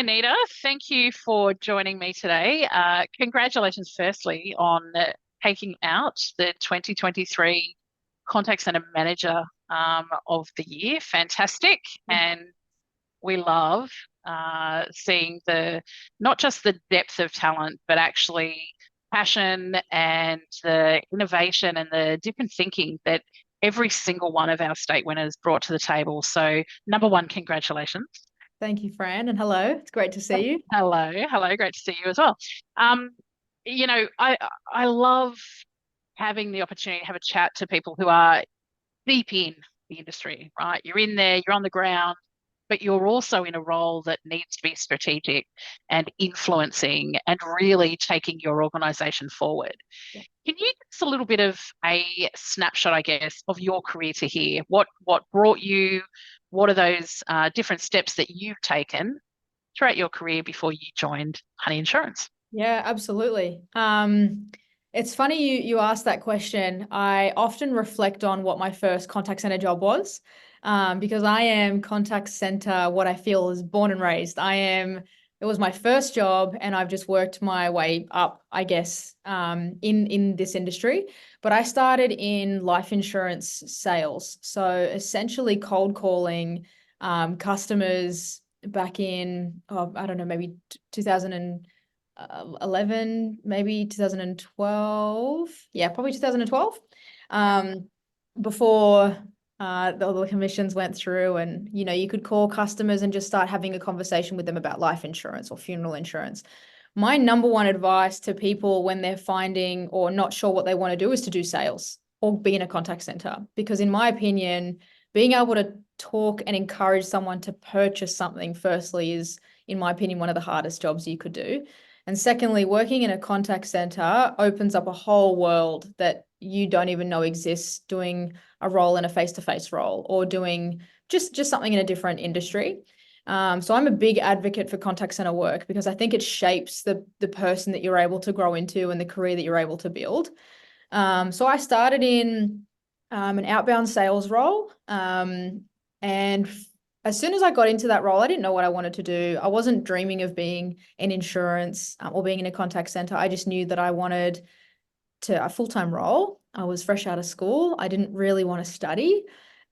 Aneta. Thank you for joining me today. Congratulations, firstly, on taking out the 2023 Contact Center Manager of the Year. Fantastic. And we love seeing not just the depth of talent, but actually passion and the innovation and the different thinking that every single one of our state winners brought to the table. So, number one, congratulations. Thank you, Fran, and hello. It's great to see you. Hello, great to see you as well. Um, I love having the opportunity to have a chat to people who are deep in the industry, right? You're in there, you're on the ground, but you're also in a role that needs to be strategic and influencing and really taking your organization forward. Yeah. Can you give us a little bit of a snapshot, I guess, of your career to here? What brought you? What are those different steps that you've taken throughout your career before you joined Honey Insurance? Yeah, absolutely. It's funny you asked that question. I often reflect on what my first contact center job was, because I am contact center, what I feel is born and raised. It was my first job, and I've just worked my way up, I guess, in this industry. But I started in life insurance sales, so essentially cold calling customers back in, I don't know, maybe 2011, maybe 2012. Yeah, probably 2012. Before all the commissions went through, and you could call customers and just start having a conversation with them about life insurance or funeral insurance. My number one advice to people when they're finding or not sure what they want to do is to do sales or be in a contact center. Because in my opinion, being able to talk and encourage someone to purchase something, firstly, is, in my opinion, one of the hardest jobs you could do. And secondly, working in a contact center opens up a whole world that you don't even know exists, doing a role in a face-to-face role or doing just something in a different industry. So I'm a big advocate for contact center work because I think it shapes the person that you're able to grow into and the career that you're able to build. So I started in an outbound sales role, and as soon as I got into that role, I didn't know what I wanted to do. I wasn't dreaming of being in insurance or being in a contact center. I just knew that I wanted a full-time role. I was fresh out of school. I didn't really want to study.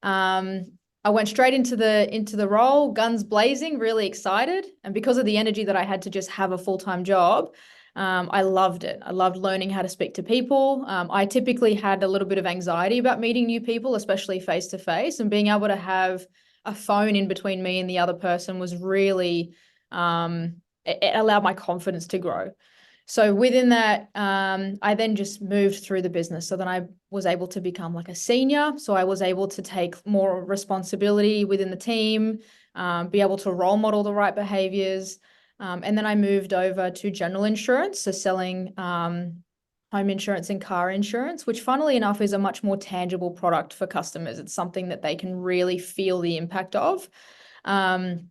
I went straight into the role, guns blazing, really excited. And because of the energy that I had to just have a full-time job, I loved it. I loved learning how to speak to people. I typically had a little bit of anxiety about meeting new people, especially face-to-face, and being able to have a phone in between me and the other person was really, it allowed my confidence to grow. So within that, I then just moved through the business. So then I was able to become like a senior. So I was able to take more responsibility within the team, be able to role model the right behaviors. And then I moved over to general insurance, so selling home insurance and car insurance, which funnily enough is a much more tangible product for customers. It's something that they can really feel the impact of. And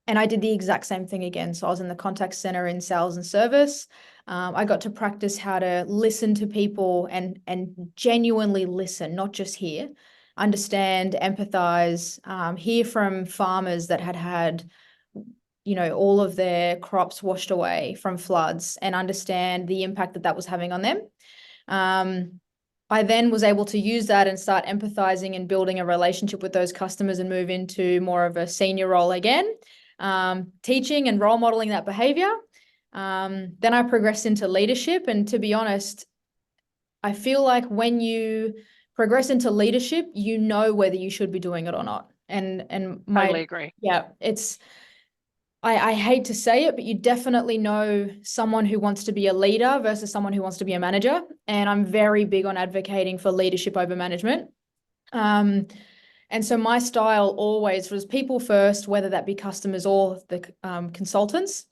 I did the exact same thing again. So I was in the contact center in sales and service. I got to practice how to listen to people and genuinely listen, not just hear, understand, empathize, hear from farmers that had all of their crops washed away from floods and understand the impact that was having on them. I then was able to use that and start empathizing and building a relationship with those customers and move into more of a senior role again, teaching and role modeling that behavior. Then I progressed into leadership. And to be honest, I feel like when you progress into leadership, you know whether you should be doing it or not. Totally agree. Yeah, I hate to say it, but you definitely know someone who wants to be a leader versus someone who wants to be a manager. And I'm very big on advocating for leadership over management. And so my style always was people first, whether that be customers or the consultants,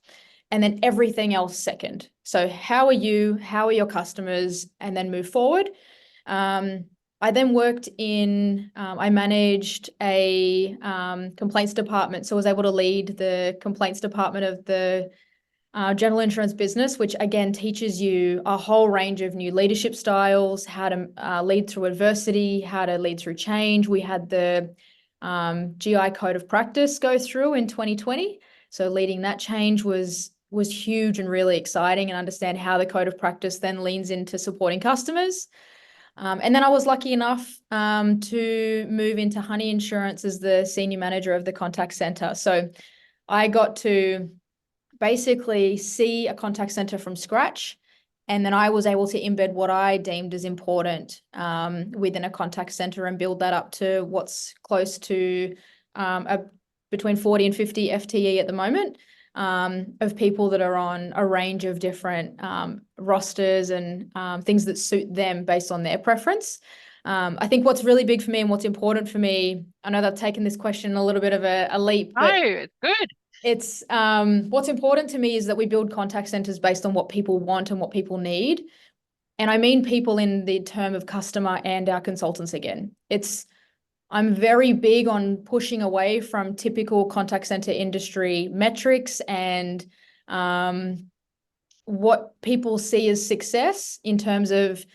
and then everything else second. So how are you? How are your customers? And then move forward. I then I managed a complaints department. So I was able to lead the complaints department of the general insurance business, which again teaches you a whole range of new leadership styles, how to lead through adversity, how to lead through change. We had the GI Code of Practice go through in 2020. So leading that change was huge and really exciting, and understand how the code of practice then leans into supporting customers. And then I was lucky enough to move into Honey Insurance as the senior manager of the contact center. So I got to basically see a contact center from scratch. And then I was able to embed what I deemed as important within a contact center and build that up to what's close to between 40 and 50 FTE at the moment, of people that are on a range of different rosters and things that suit them based on their preference. I think what's really big for me and what's important for me, I know that I've taken this question a little bit of a leap, but it's good. it's what's important to me is that we build contact centers based on what people want and what people need. And I mean people in the term of customer and our consultants again. I'm very big on pushing away from typical contact center industry metrics and what people see as success in terms of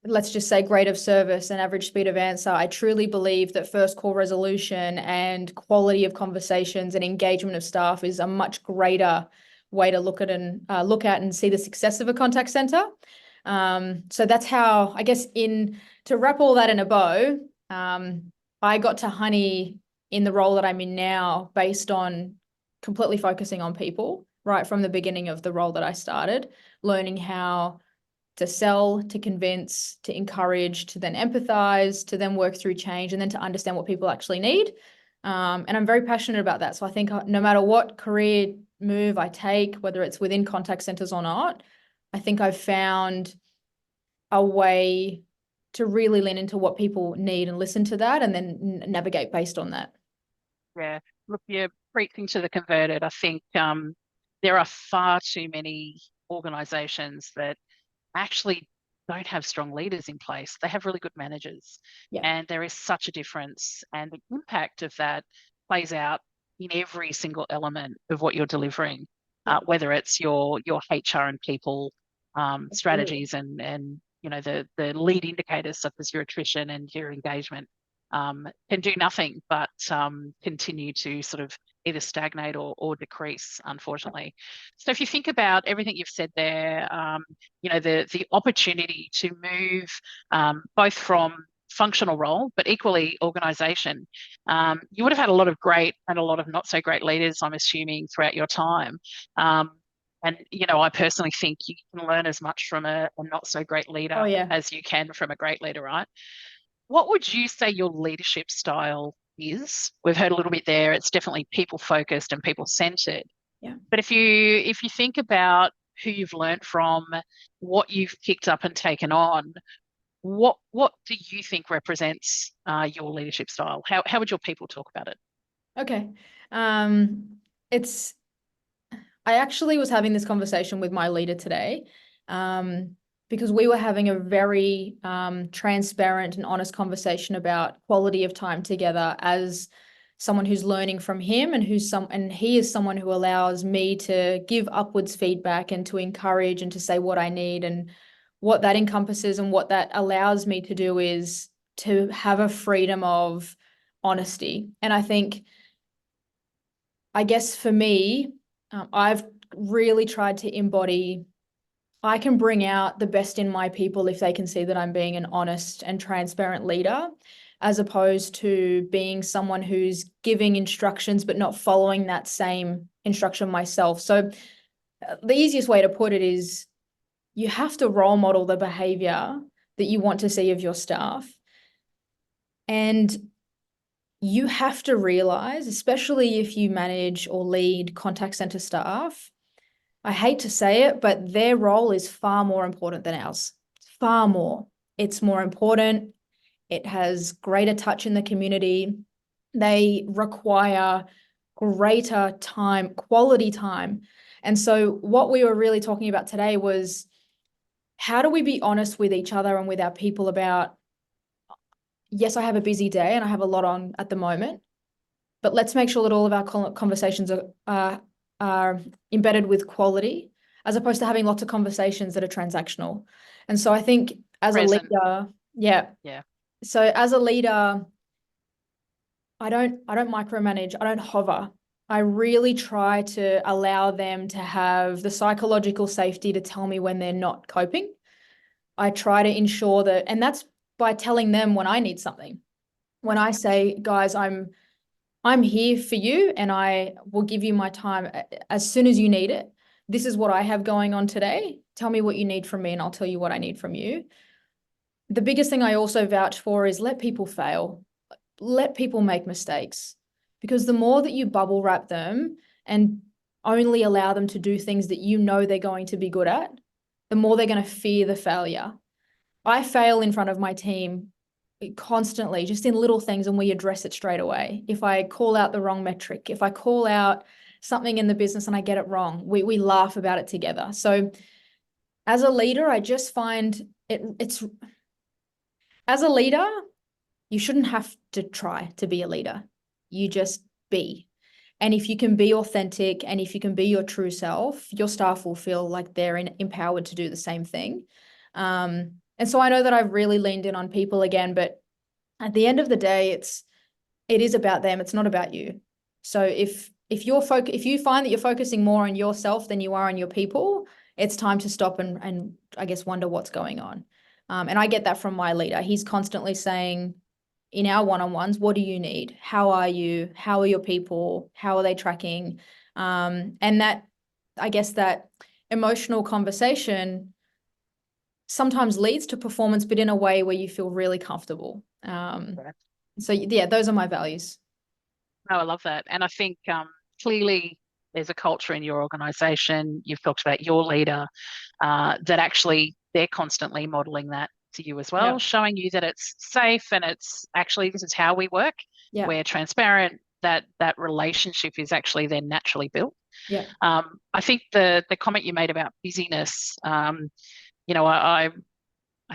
let's just say grade of service and average speed of answer. I truly believe that first call resolution and quality of conversations and engagement of staff is a much greater way to look at and see the success of a contact center. So that's how, I guess, to wrap all that in a bow, I got to Honey in the role that I'm in now based on completely focusing on people right from the beginning of the role that I started, learning how to sell, to convince, to encourage, to then empathize, to then work through change, and then to understand what people actually need. And I'm very passionate about that. So I think no matter what career move I take, whether it's within contact centers or not, I think I've found a way to really lean into what people need and listen to that and then navigate based on that. Yeah, look, you're preaching to the converted. I think there are far too many organisations that actually don't have strong leaders in place. They have really good managers. Yeah. And there is such a difference. And the impact of that plays out in every single element of what you're delivering, whether it's your HR and people strategies and the lead indicators such as your attrition and your engagement can do nothing but continue to sort of either stagnate or decrease, unfortunately. So if you think about everything you've said there, the opportunity to move both from functional role, but equally organisation, you would have had a lot of great and a lot of not so great leaders, I'm assuming, throughout your time. And, I personally think you can learn as much from a not so great leader as you can from a great leader, right? What would you say your leadership style is? We've heard a little bit there. It's definitely people focused and people centered. Yeah. But if you think about who you've learned from, what you've picked up and taken on, what do you think represents your leadership style? How would your people talk about it? Okay. I actually was having this conversation with my leader today, because we were having a very transparent and honest conversation about quality of time together as someone who's learning from him, and he is someone who allows me to give upwards feedback and to encourage and to say what I need. And what that encompasses and what that allows me to do is to have a freedom of honesty. And I guess for me, I've really tried to embody, I can bring out the best in my people if they can see that I'm being an honest and transparent leader, as opposed to being someone who's giving instructions but not following that same instruction myself. So the easiest way to put it is you have to role model the behavior that you want to see of your staff. And you have to realize, especially if you manage or lead contact center staff, I hate to say it, but their role is far more important than ours. Far more. It's more important. It has greater touch in the community. They require greater time, quality time. And so what we were really talking about today was, how do we be honest with each other and with our people about, yes, I have a busy day and I have a lot on at the moment, but let's make sure that all of our conversations are embedded with quality, as opposed to having lots of conversations that are transactional. And so I think as a leader, yeah. So as a leader, I don't micromanage, I don't hover. I really try to allow them to have the psychological safety to tell me when they're not coping. I try to ensure that, and that's by telling them when I need something. When I say, guys, I'm here for you and I will give you my time as soon as you need it. This is what I have going on today. Tell me what you need from me and I'll tell you what I need from you. The biggest thing I also vouch for is let people fail. Let people make mistakes, because the more that you bubble wrap them and only allow them to do things that you know they're going to be good at, the more they're going to fear the failure. I fail in front of my team constantly, just in little things, and we address it straight away. If I call out the wrong metric, if I call out something in the business and I get it wrong, we laugh about it together. So as a leader, I just find it's as a leader, you shouldn't have to try to be a leader. You just be. And if you can be authentic and if you can be your true self, your staff will feel like they're empowered to do the same thing. And so I know that I've really leaned in on people again, but at the end of the day, it is about them. It's not about you. So if you find that you're focusing more on yourself than you are on your people, it's time to stop and I guess wonder what's going on. And I get that from my leader. He's constantly saying, in our one-on-ones, what do you need? How are you? How are your people? How are they tracking? And that, I guess, that emotional conversation sometimes leads to performance, but in a way where you feel really comfortable. So yeah, those are my values. Oh, I love that. And I think clearly there's a culture in your organization. You've talked about your leader that actually they're constantly modeling that to you as well, Yeah. showing you that it's safe and it's actually this is how we work. Yeah. We're transparent. That relationship is actually then naturally built. Yeah. I think the comment you made about busyness, I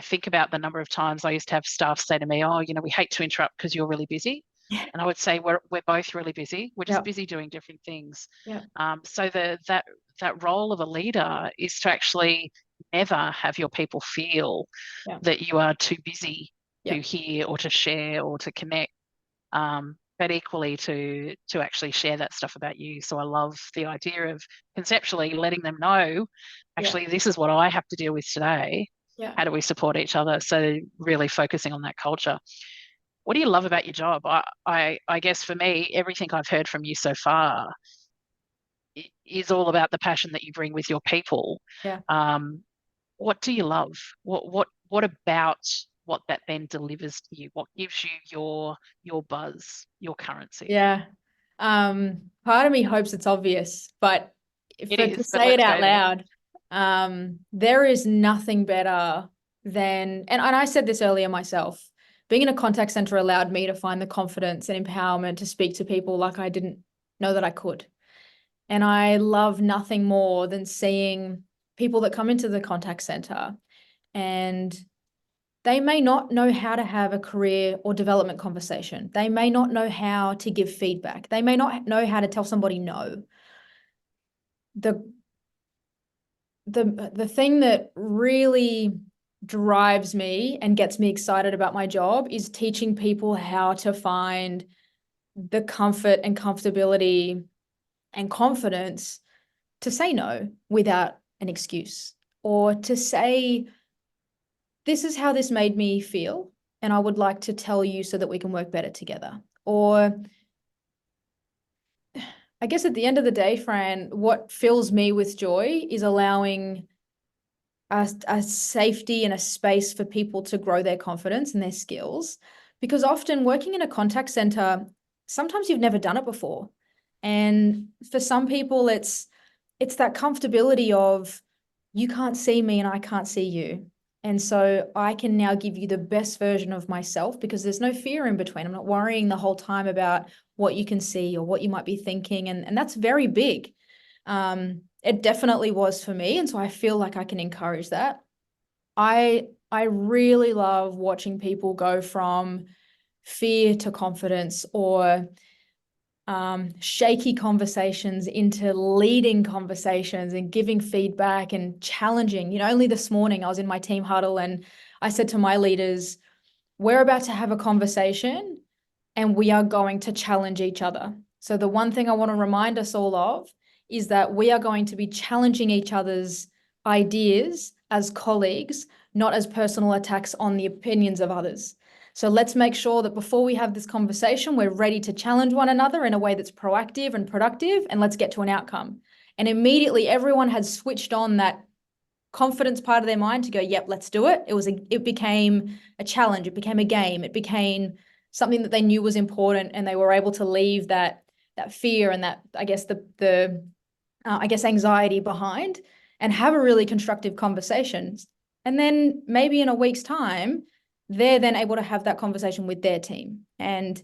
think about the number of times I used to have staff say to me, "Oh, we hate to interrupt because you're really busy." And I would say we're both really busy. We're just busy doing different things. Yeah. So that role of a leader is to actually never have your people feel that you are too busy to hear or to share or to connect. But equally to actually share that stuff about you. So I love the idea of conceptually letting them know, actually, this is what I have to deal with today. Yeah. How do we support each other? So really focusing on that culture. What do you love about your job? I guess for me, everything I've heard from you so far is all about the passion that you bring with your people. Yeah. What do you love? What about what that then delivers to you? What gives you your buzz, your currency? Yeah. Part of me hopes it's obvious, but to But say it let's out go there. loud, there is nothing better than, and I said this earlier myself, being in a contact center allowed me to find the confidence and empowerment to speak to people like I didn't know that I could. And I love nothing more than seeing people that come into the contact center and they may not know how to have a career or development conversation. They may not know how to give feedback. They may not know how to tell somebody no. The thing that really drives me and gets me excited about my job is teaching people how to find the comfort and comfortability and confidence to say no without an excuse, or to say, this is how this made me feel, and I would like to tell you so that we can work better together. Or I guess at the end of the day, Fran, what fills me with joy is allowing a safety and a space for people to grow their confidence and their skills. Because often working in a contact center, sometimes you've never done it before. And for some people, it's that comfortability of, you can't see me and I can't see you. And so I can now give you the best version of myself because there's no fear in between. I'm not worrying the whole time about what you can see or what you might be thinking. And that's very big. It definitely was for me. And so I feel like I can encourage that. I really love watching people go from fear to confidence, or shaky conversations into leading conversations and giving feedback and challenging. Only this morning I was in my team huddle and I said to my leaders, we're about to have a conversation and we are going to challenge each other. So the one thing I want to remind us all of is that we are going to be challenging each other's ideas as colleagues, not as personal attacks on the opinions of others. So let's make sure that before we have this conversation, we're ready to challenge one another in a way that's proactive and productive, and let's get to an outcome. And immediately everyone had switched on that confidence part of their mind to go, yep, let's do it. It became a challenge. It became a game. It became something that they knew was important, and they were able to leave that fear and that, I guess, anxiety behind, and have a really constructive conversation. And then maybe in a week's time, they're then able to have that conversation with their team. And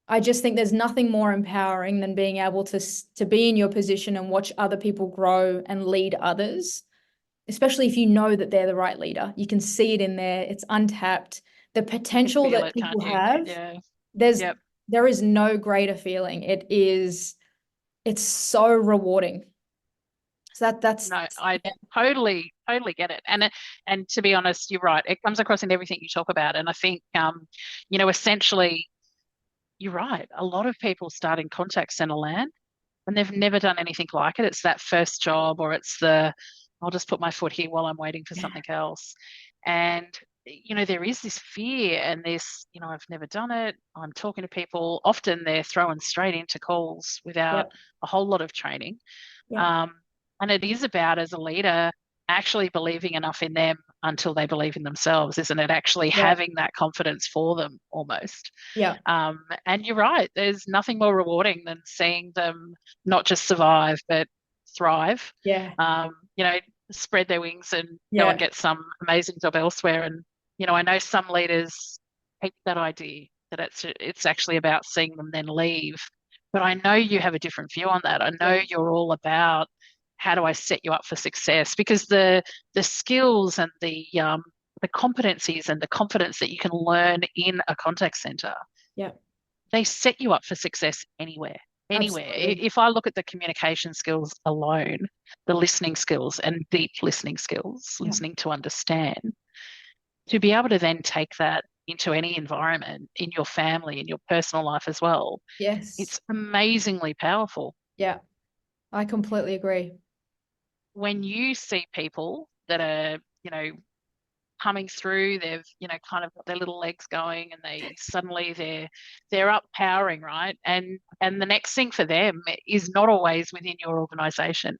I just think there's nothing more empowering than being able to be in your position and watch other people grow and lead others, especially if you know that they're the right leader. You can see it in there. It's untapped. The potential Feel that it, people can't you? have, Yeah. there Yep. is no greater feeling. It's so rewarding. So that's No, I yeah, totally get it. And to be honest, you're right. It comes across in everything you talk about. And I think essentially you're right. A lot of people start in contact center land and they've never done anything like it. It's that first job, or it's I'll just put my foot here while I'm waiting for something else. And there is this fear and this, I've never done it. I'm talking to people. Often they're thrown straight into calls without yep, a whole lot of training. yep, Um, and it is about, as a leader, actually believing enough in them until they believe in themselves, isn't it? Actually yep, having that confidence for them almost. yep, And you're right, there's nothing more rewarding than seeing them not just survive, but thrive, yeah, you know, spread their wings and go and yeah, get some amazing job elsewhere. And, I know some leaders hate that idea that it's actually about seeing them then leave. But I know you have a different view on that. I know yeah, you're all about how do I set you up for success, because the skills and the competencies and the confidence that you can learn in a contact center, yeah, they set you up for success anywhere. Anywhere. absolutely. If I look at the communication skills alone, the listening skills and deep listening skills, Yeah. listening to understand, to be able to then take that into any environment in your family, in your personal life as well, Yes. it's amazingly powerful. Yeah, I completely agree. When you see people that are, coming through, they've, kind of got their little legs going and they're up powering, right? And the next thing for them is not always within your organization.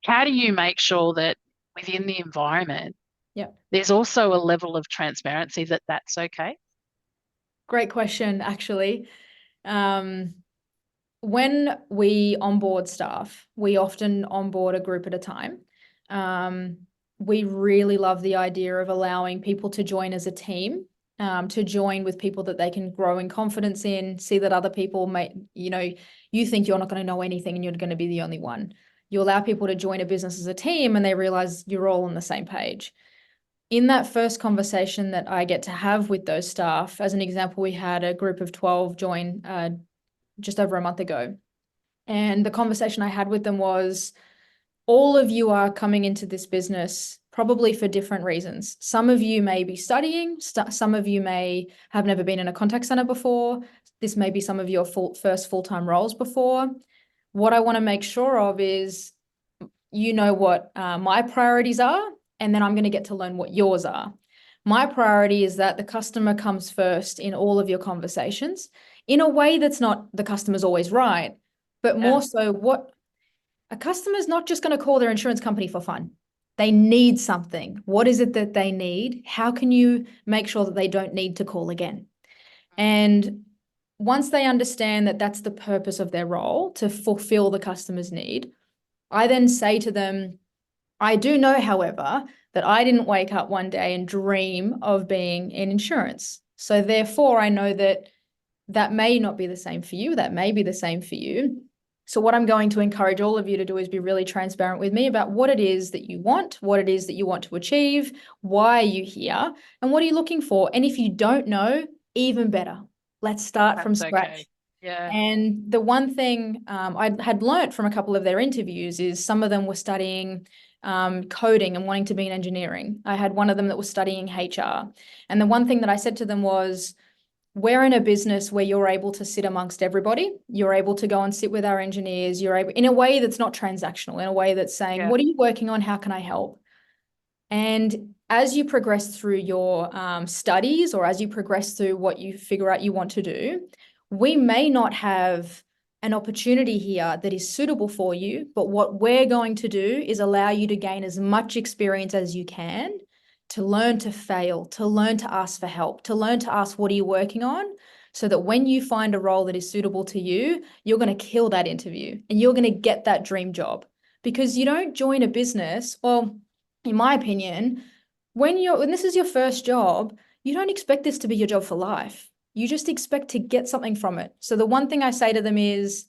How do you make sure that within the environment Yeah. there's also a level of transparency that that's okay? Great question, actually. Um, when we onboard staff, we often onboard a group at a time. Um, we really love the idea of allowing people to join as a team, to join with people that they can grow in confidence in, see that other people you think you're not going to know anything and you're going to be the only one. You allow people to join a business as a team and they realize you're all on the same page. In that first conversation that I get to have with those staff, as an example, we had a group of 12 join just over a month ago. And the conversation I had with them was, all of you are coming into this business probably for different reasons. Some of you may be studying, some of you may have never been in a contact center before. This may be some of your first full-time roles before. What I want to make sure of is what my priorities are, and then I'm going to get to learn what yours are. My priority is that the customer comes first in all of your conversations, in a way that's not the customer's always right, but Yeah. more so what a customer's not just going to call their insurance company for fun. They need something. What is it that they need? How can you make sure that they don't need to call again? And once they understand that that's the purpose of their role, to fulfill the customer's need, I then say to them, I do know, however, that I didn't wake up one day and dream of being in insurance. So therefore, I know that that may not be the same for you. That may be the same for you. So what I'm going to encourage all of you to do is be really transparent with me about what it is that you want, what it is that you want to achieve, why are you here, and what are you looking for? And if you don't know, even better. Let's start from That's okay. scratch. Yeah. And the one thing I had learnt from a couple of their interviews is some of them were studying coding and wanting to be in engineering. I had one of them that was studying HR. And the one thing that I said to them was, we're in a business where you're able to sit amongst everybody. You're able to go and sit with our engineers. You're able, in a way that's not transactional, in a way that's saying, Yeah. what are you working on? How can I help? And as you progress through your studies, or as you progress through what you figure out you want to do, we may not have an opportunity here that is suitable for you, but what we're going to do is allow you to gain as much experience as you can, to learn to fail, to learn to ask for help, to learn to ask, what are you working on? So that when you find a role that is suitable to you, you're going to kill that interview and you're going to get that dream job. Because you don't join a business, well, in my opinion, when this is your first job, you don't expect this to be your job for life. You just expect to get something from it. So the one thing I say to them is,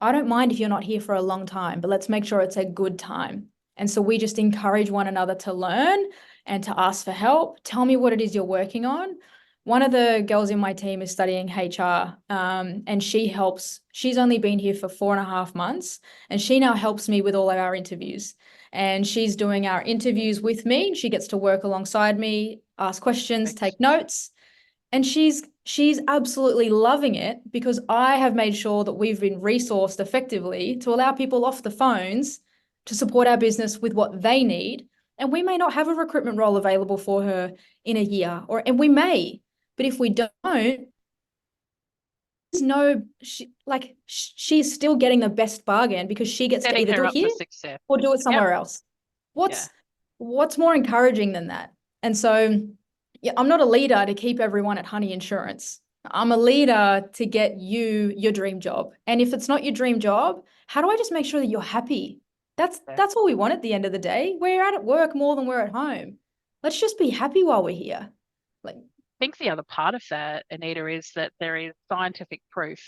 I don't mind if you're not here for a long time, but let's make sure it's a good time. And so we just encourage one another to learn and to ask for help. Tell me what it is you're working on. One of the girls in my team is studying HR, and she's only been here for 4.5 months, and she now helps me with all of our interviews. And she's doing our interviews with me. She gets to work alongside me, ask questions, take notes. And she's absolutely loving it, because I have made sure that we've been resourced effectively to allow people off the phones to support our business with what they need. And we may not have a recruitment role available for her in a year, and we may, but if we don't, there's no, she's still getting the best bargain, because she gets to Setting either do her it up here for success. or do it somewhere else. Yeah. What's more encouraging than that? And so, yeah, I'm not a leader to keep everyone at Honey Insurance. I'm a leader to get you your dream job. And if it's not your dream job, how do I just make sure that you're happy? That's all we want at the end of the day. We're at work more than we're at home. Let's just be happy while we're here. Like, I think the other part of that, Aneta, is that there is scientific proof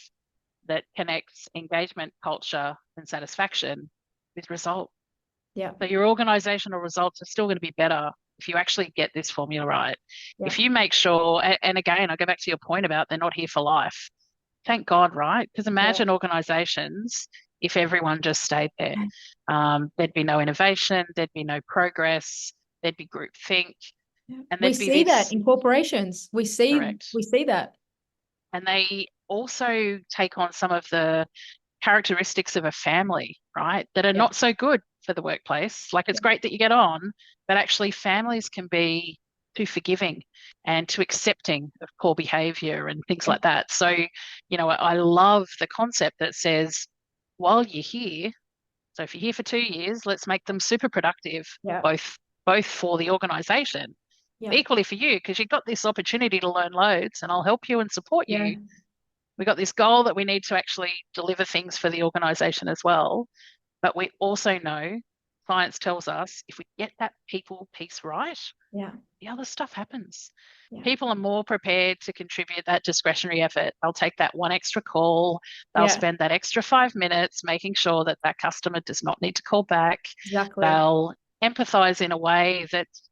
that connects engagement, culture, and satisfaction with result. yeah, So your organizational results are still going to be better if you actually get this formula right. yeah, If you make sure, and again, I go back to your point about they're not here for life. Thank God, right? Because yeah, imagine organizations if everyone just stayed there. There'd be no innovation, there'd be no progress, there'd be groupthink, yeah. and We there'd be see that this. in corporations. We Correct. see that. And they also take on some of the characteristics of a family, right? That are Yeah, not so good for the workplace. Like it's yeah, great that you get on, but actually families can be too forgiving and too accepting of poor behavior and things yeah, like that. So, I love the concept that says, while you're here, so if you're here for 2 years, let's make them super productive, yeah, both for the organization, yeah, equally for you, because you've got this opportunity to learn loads and I'll help you and support yeah. you. We've got this goal that we need to actually deliver things for the organization as well. But we also know, science tells us, if we get that people piece right, Yeah, the other stuff happens. yeah, People are more prepared to contribute that discretionary effort. They'll take that one extra call. They'll yeah, spend that extra 5 minutes making sure that that customer does not need to call back. exactly. They'll empathize in a way that's,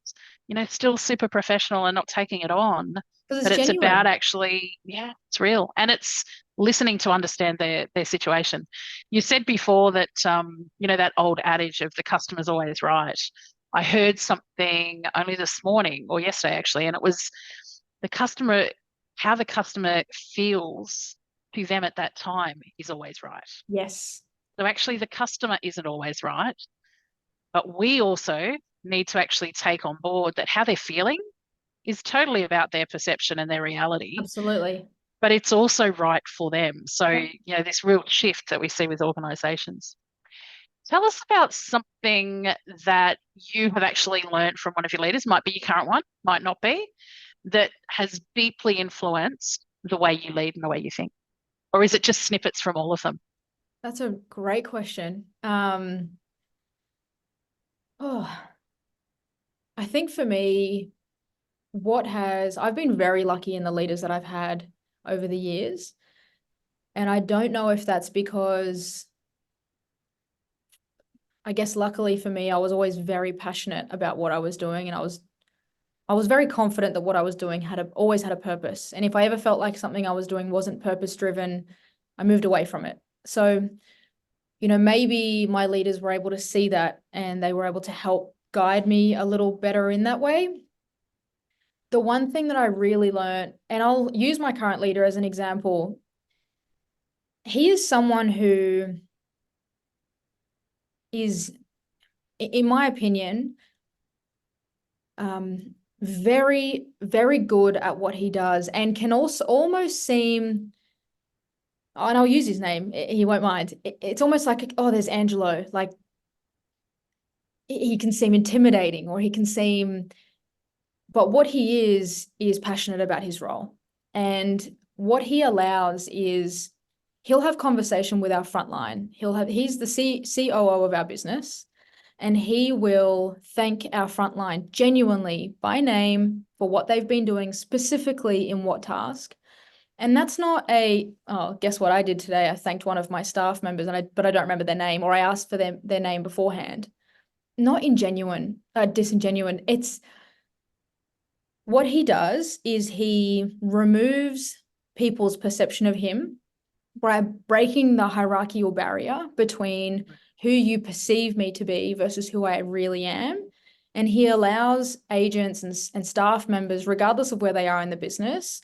still super professional and not taking it on. Because But it's it's about genuine. actually, yeah, it's real. And it's listening to understand their situation. You said before that, that old adage of the customer's always right. I heard something only this morning or yesterday actually, and it was the customer, how the customer feels to them at that time is always right. Yes. So actually, the customer isn't always right, but we also need to actually take on board that how they're feeling is totally about their perception and their reality, Absolutely. but it's also right for them. So, Yeah. this real shift that we see with organizations. Tell us about something that you have actually learned from one of your leaders, might be your current one, might not be, that has deeply influenced the way you lead and the way you think. Or is it just snippets from all of them? That's a great question. Oh, I think for me, I've been very lucky in the leaders that I've had over the years. And I don't know if that's because, I guess luckily for me, I was always very passionate about what I was doing, and I was very confident that what I was doing always had a purpose. And if I ever felt like something I was doing wasn't purpose driven, I moved away from it. So, maybe my leaders were able to see that and they were able to help guide me a little better in that way. The one thing that I really learned, and I'll use my current leader as an example, he is someone who is, in my opinion, very, very good at what he does and can also almost seem, and I'll use his name, he won't mind. It's almost like, oh, there's Angelo. Like he can seem intimidating or he can seem, but what he is passionate about his role. And what he allows is he'll have conversation with our frontline. He's the COO of our business, and he will thank our frontline genuinely by name for what they've been doing, specifically in what task. And that's not oh, guess what I did today? I thanked one of my staff members, but I don't remember their name, or I asked for their name beforehand. Not disingenuine. It's what he does is he removes people's perception of him by breaking the hierarchical barrier between who you perceive me to be versus who I really am. And he allows agents and staff members, regardless of where they are in the business,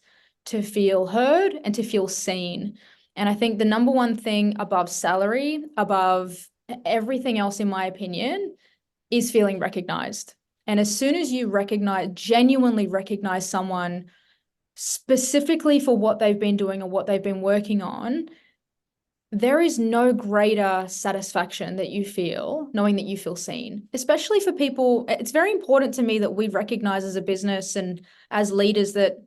to feel heard and to feel seen. And I think the number one thing above salary, above everything else, in my opinion, is feeling recognized. And as soon as you genuinely recognize someone specifically for what they've been doing or what they've been working on, there is no greater satisfaction that you feel knowing that you feel seen, especially for people. It's very important to me that we recognize as a business and as leaders that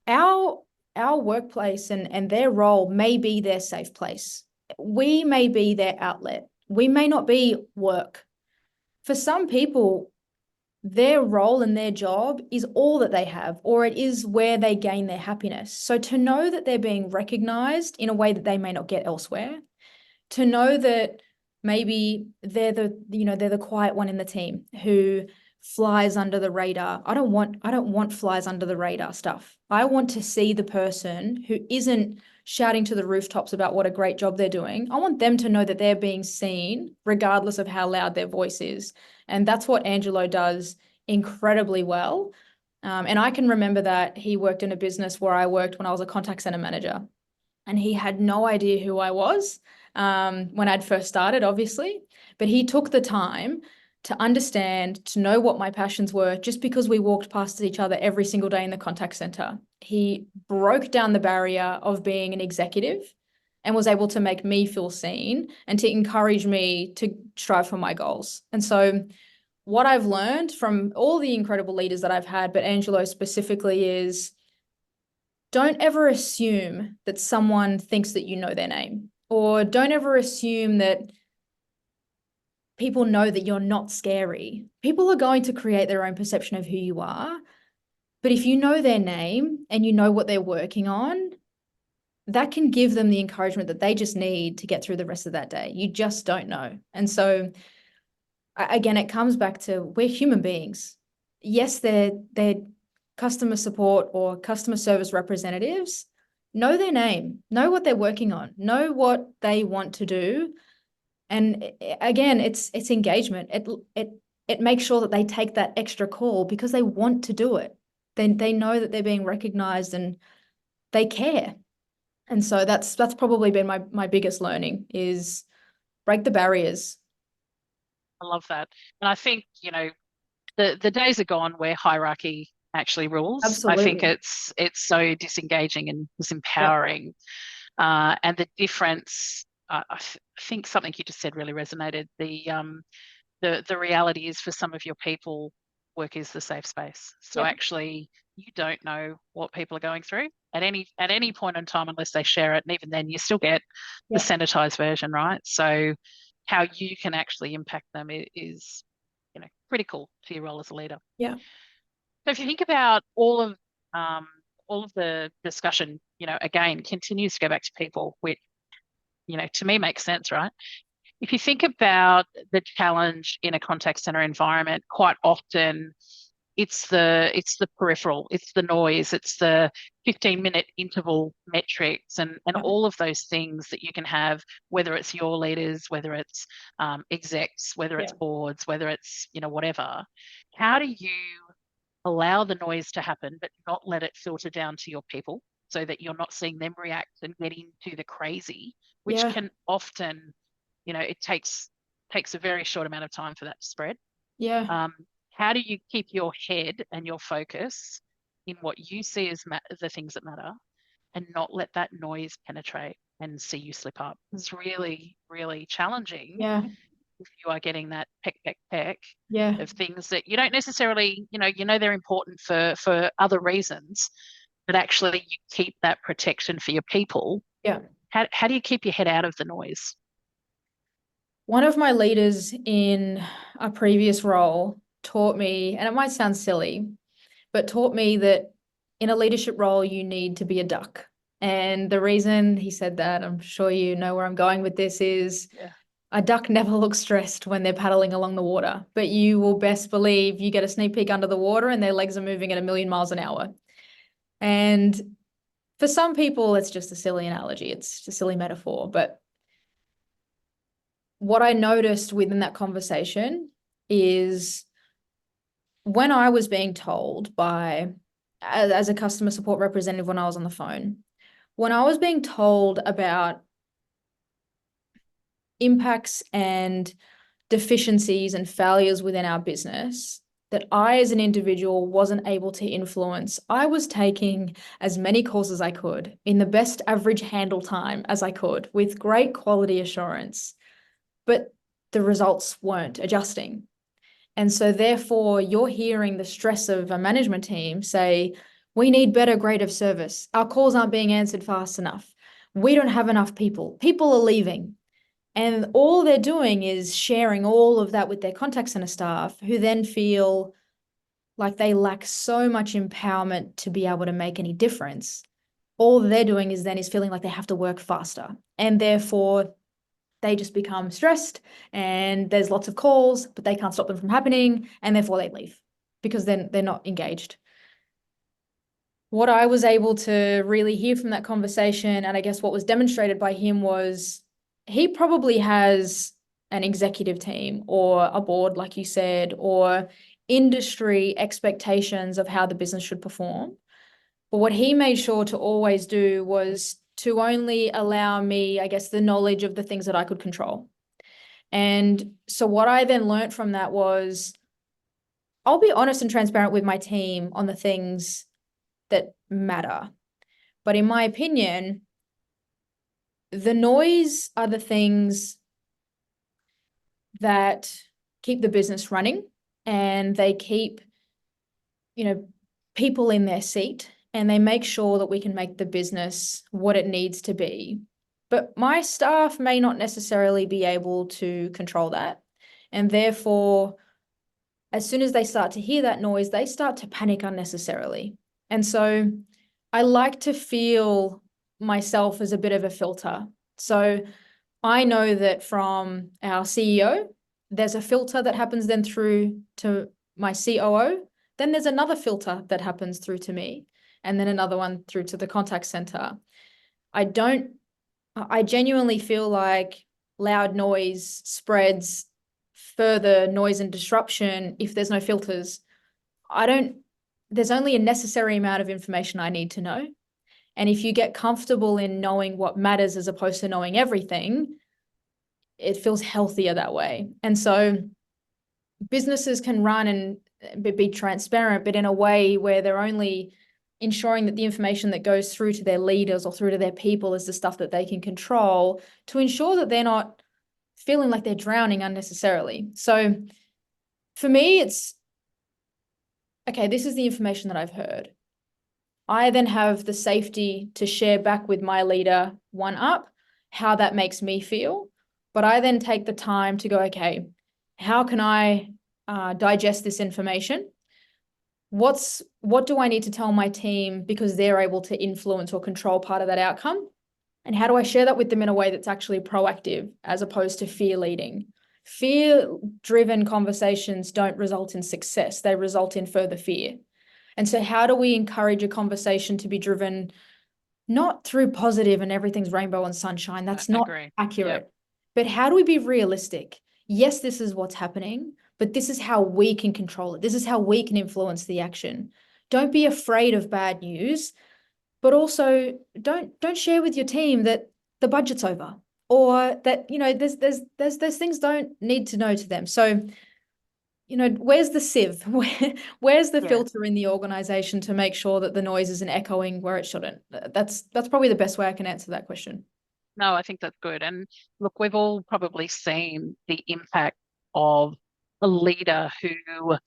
our workplace and their role may be their safe place. We may be their outlet. We may not be work. For some people, their role and their job is all that they have, or it is where they gain their happiness. So to know that they're being recognized in a way that they may not get elsewhere, to know that maybe they're the quiet one in the team who flies under the radar. I don't want flies under the radar stuff. I want to see the person who isn't shouting to the rooftops about what a great job they're doing. I want them to know that they're being seen regardless of how loud their voice is. And that's what Angelo does incredibly well. And I can remember that he worked in a business where I worked when I was a contact center manager, and he had no idea who I was when I'd first started, obviously, but he took the time to understand, to know what my passions were, just because we walked past each other every single day in the contact center. He broke down the barrier of being an executive and was able to make me feel seen and to encourage me to strive for my goals. And so what I've learned from all the incredible leaders that I've had, but Angelo specifically, is don't ever assume that someone thinks that you know their name, or don't ever assume that people know that you're not scary. People are going to create their own perception of who you are. But if you know their name and you know what they're working on, that can give them the encouragement that they just need to get through the rest of that day. You just don't know. And so, again, it comes back to, we're human beings. Yes, they're customer support or customer service representatives. Know their name, know what they're working on, know what they want to do. And again, it's engagement. It makes sure that they take that extra call because they want to do it. They know that they're being recognized and they care. And so that's probably been my biggest learning, is break the barriers. I love that. And I think, the days are gone where hierarchy actually rules. I think Absolutely. it's so disengaging and Yep. disempowering. And the difference, I think something you just said really resonated. The reality is, for some of your people, work is the safe space. So Yep. actually, you don't know what people are going through at any point in time unless they share it, and even then, you still get the Yep. sanitized version, right? So how you can actually impact them is, critical to your role as a leader. Yeah. So if you think about all of the discussion, again, continues to go back to people, which, to me makes sense, right? If you think about the challenge in a contact center environment, quite often it's the peripheral, it's the noise, it's the 15-minute interval metrics, and Yep. all of those things that you can have, whether it's your leaders, whether it's execs, whether it's Yeah. boards, whether it's, whatever. How do you allow the noise to happen, but not let it filter down to your people so that you're not seeing them react and get into the crazy, which Yeah. can often, it takes a very short amount of time for that to spread. Yeah. How do you keep your head and your focus in what you see as the things that matter and not let that noise penetrate and see you slip up? It's really, really challenging Yeah. if you are getting that peck, peck, peck Yeah. of things that you don't necessarily, they're important for other reasons, but actually you keep that protection for your people. Yeah. How do you keep your head out of the noise? One of my leaders in a previous role taught me, and it might sound silly, but taught me that in a leadership role, you need to be a duck. And the reason he said that, I'm sure you know where I'm going with this, is Yeah. a duck never looks stressed when they're paddling along the water, but you will best believe you get a sneak peek under the water and their legs are moving at 1,000,000 miles an hour. And for some people, it's just a silly analogy. It's just a silly metaphor. But what I noticed within that conversation is when I was being told as a customer support representative when I was on the phone, when I was being told about impacts and deficiencies and failures within our business that I, as an individual, wasn't able to influence, I was taking as many calls as I could in the best average handle time as I could with great quality assurance, but the results weren't adjusting. And so therefore, you're hearing the stress of a management team say, we need better grade of service. Our calls aren't being answered fast enough. We don't have enough people. People are leaving. And all they're doing is sharing all of that with their contact center staff, who then feel like they lack so much empowerment to be able to make any difference. All they're doing is feeling like they have to work faster. And therefore, they just become stressed and there's lots of calls, but they can't stop them from happening. And therefore, they leave because then they're not engaged. What I was able to really hear from that conversation, and I guess what was demonstrated by him, was he probably has an executive team or a board, like you said, or industry expectations of how the business should perform. But what he made sure to always do was to only allow me, I guess, the knowledge of the things that I could control. And so what I then learned from that was I'll be honest and transparent with my team on the things that matter. But in my opinion, the noise are the things that keep the business running, and they keep, people in their seat, and they make sure that we can make the business what it needs to be. But my staff may not necessarily be able to control that. And therefore, as soon as they start to hear that noise, they start to panic unnecessarily. And so I like to feel myself as a bit of a filter. So I know that from our CEO, there's a filter that happens then through to my COO. Then there's another filter that happens through to me, and then another one through to the contact center. I genuinely feel like loud noise spreads further noise and disruption if there's no filters. There's only a necessary amount of information I need to know. And if you get comfortable in knowing what matters as opposed to knowing everything, it feels healthier that way. And so businesses can run and be transparent, but in a way where they're only ensuring that the information that goes through to their leaders or through to their people is the stuff that they can control, to ensure that they're not feeling like they're drowning unnecessarily. So for me, it's, okay, this is the information that I've heard. I then have the safety to share back with my leader, one up, how that makes me feel. But I then take the time to go, okay, how can I digest this information? What do I need to tell my team because they're able to influence or control part of that outcome? And how do I share that with them in a way that's actually proactive as opposed to fear leading? Fear-driven conversations don't result in success. They result in further fear. And so how do we encourage a conversation to be driven not through positive and everything's rainbow and sunshine? That's not accurate. Yep. But how do we be realistic? Yes, this is what's happening, but this is how we can control it. This is how we can influence the action. Don't be afraid of bad news, but also don't share with your team that the budget's over, or that, there's things don't need to know to them. So, where's the sieve? Where's the Yeah. filter in the organization to make sure that the noise isn't echoing where it shouldn't? That's probably the best way I can answer that question. No, I think that's good. And look, we've all probably seen the impact of a leader who,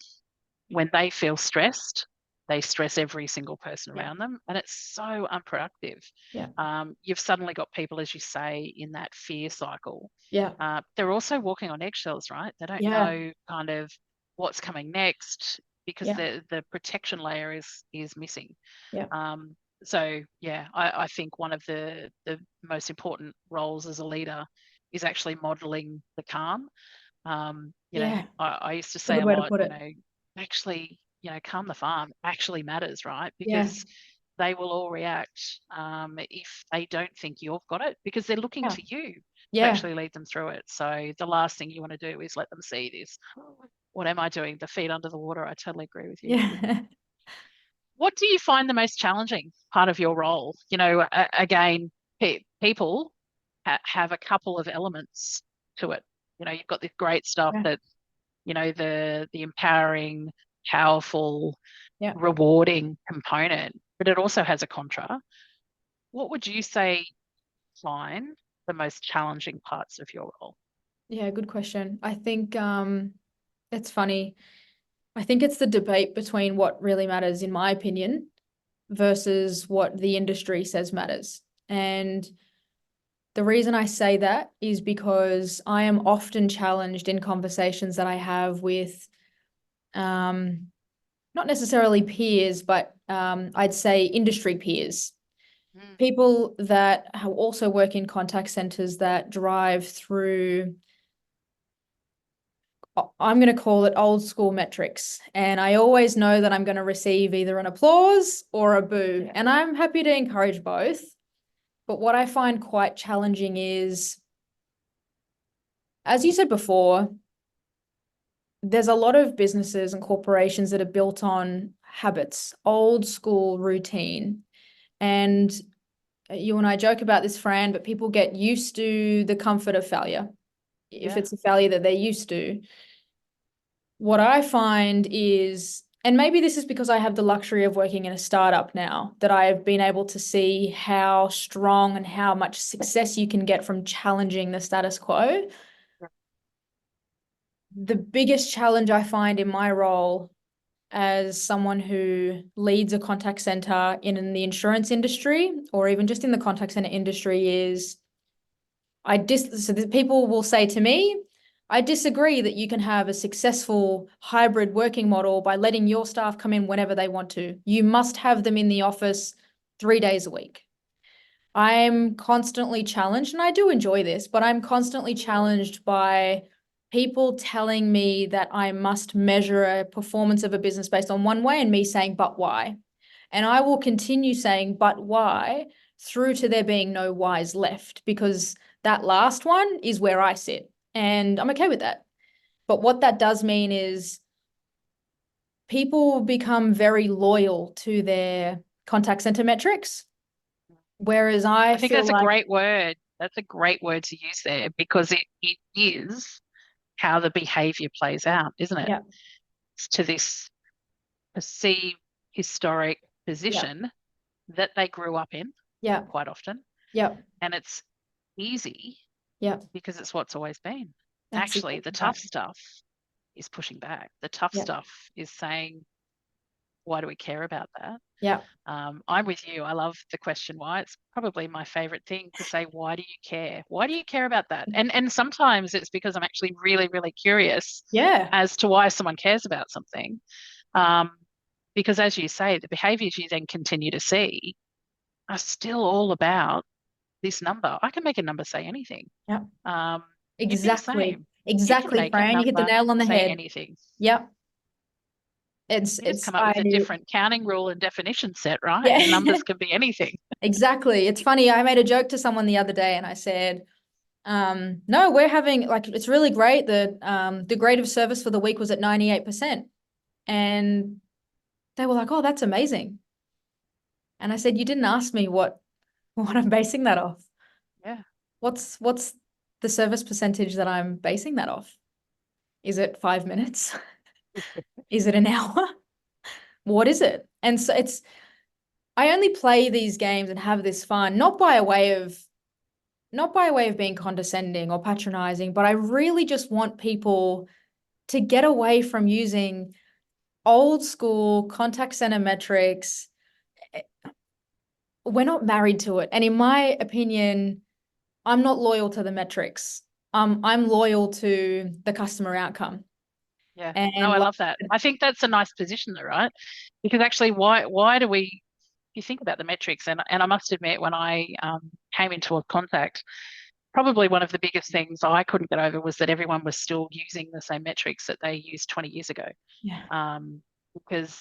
when they feel stressed, they stress every single person Yeah. around them, and it's so unproductive. Yeah. You've suddenly got people, as you say, in that fear cycle. Yeah. They're also walking on eggshells, right? They don't Yeah. know kind of what's coming next because Yeah. the protection layer is missing. Yeah. So yeah, I think one of the most important roles as a leader is actually modeling the calm. Yeah. I used to A say good a way to lot, put it. actually, calm the farm actually matters, right? Yeah. Because they will all react if they don't think you've got it, because they're looking Yeah. to you to Yeah. actually lead them through it. So the last thing you want to do is let them see this. What am I doing? The feet under the water. I totally agree with you. Yeah. What do you find the most challenging part of your role? Again, people have a couple of elements to it. You've got this great stuff Yeah. that, the empowering, powerful, Yeah. rewarding component, but it also has a contra. What would you say find the most challenging parts of your role? Yeah, good question. I think it's funny. I think it's the debate between what really matters, in my opinion, versus what the industry says matters. And the reason I say that is because I am often challenged in conversations that I have with not necessarily peers, but I'd say industry peers. Mm, People that also work in contact centers that drive through, I'm going to call it old school metrics. And I always know that I'm going to receive either an applause or a boo. yeah. And I'm happy to encourage both. But what I find quite challenging is, as you said before, there's a lot of businesses and corporations that are built on habits, old school routine. And you and I joke about this, Fran, but people get used to the comfort of failure if Yeah. it's a failure that they're used to. What I find is, and maybe this is because I have the luxury of working in a startup now, that I have been able to see how strong and how much success you can get from challenging the status quo. The biggest challenge I find in my role as someone who leads a contact center in the insurance industry, or even just in the contact center industry, is so people will say to me, I disagree that you can have a successful hybrid working model by letting your staff come in whenever they want to. You must have them in the office 3 days a week. I'm constantly challenged, and I do enjoy this, but I'm constantly challenged by people telling me that I must measure a performance of a business based on one way, and me saying, but why? And I will continue saying, but why, through to there being no whys left, because that last one is where I sit. And I'm okay with that. But what that does mean is people become very loyal to their contact center metrics. Whereas I I think feel that's a like, great word. That's a great word to use there, because it is how the behavior plays out, isn't it? yeah, It's to this perceived historic yeah, position that they grew up in yeah, quite often. yeah, And it's easy yeah, because it's what's always been. that's Actually, exactly the right. tough stuff is pushing back. The tough Yeah, stuff is saying, why do we care about that? yeah, I'm with you. I love the question why. It's probably my favorite thing to say, why do you care? Why do you care about that? And sometimes it's because I'm actually really, really curious yeah, as to why someone cares about something. Um, because as you say, the behaviors you then continue to see are still all about this number. I can make a number say anything. yeah, You'd be the exactly. same. You can Exactly, make a Fran. You hit the number nail on the say head. anything. Yeah. You just It's, come up with a different counting rule and definition set, right? yeah, And numbers can be anything. exactly. It's funny. I made a joke to someone the other day and I said, No, we're having like, it's really great. The grade of service for the week was at 98%. And they were like, oh, that's amazing. And I said, you didn't ask me what I'm basing that off. Yeah. What's the service percentage that I'm basing that off? Is it 5 minutes? Is it an hour? What is it? And so I only play these games and have this fun, not by way of being condescending or patronizing, but I really just want people to get away from using old school contact center metrics. We're not married to it. And in my opinion, I'm not loyal to the metrics. I'm loyal to the customer outcome. Yeah. No, And I like, love that. I think that's a nice position though, right? Because actually why do we you think about the metrics and I must admit when I came into a contact, probably one of the biggest things I couldn't get over was that everyone was still using the same metrics that they used 20 years ago. yeah, Because,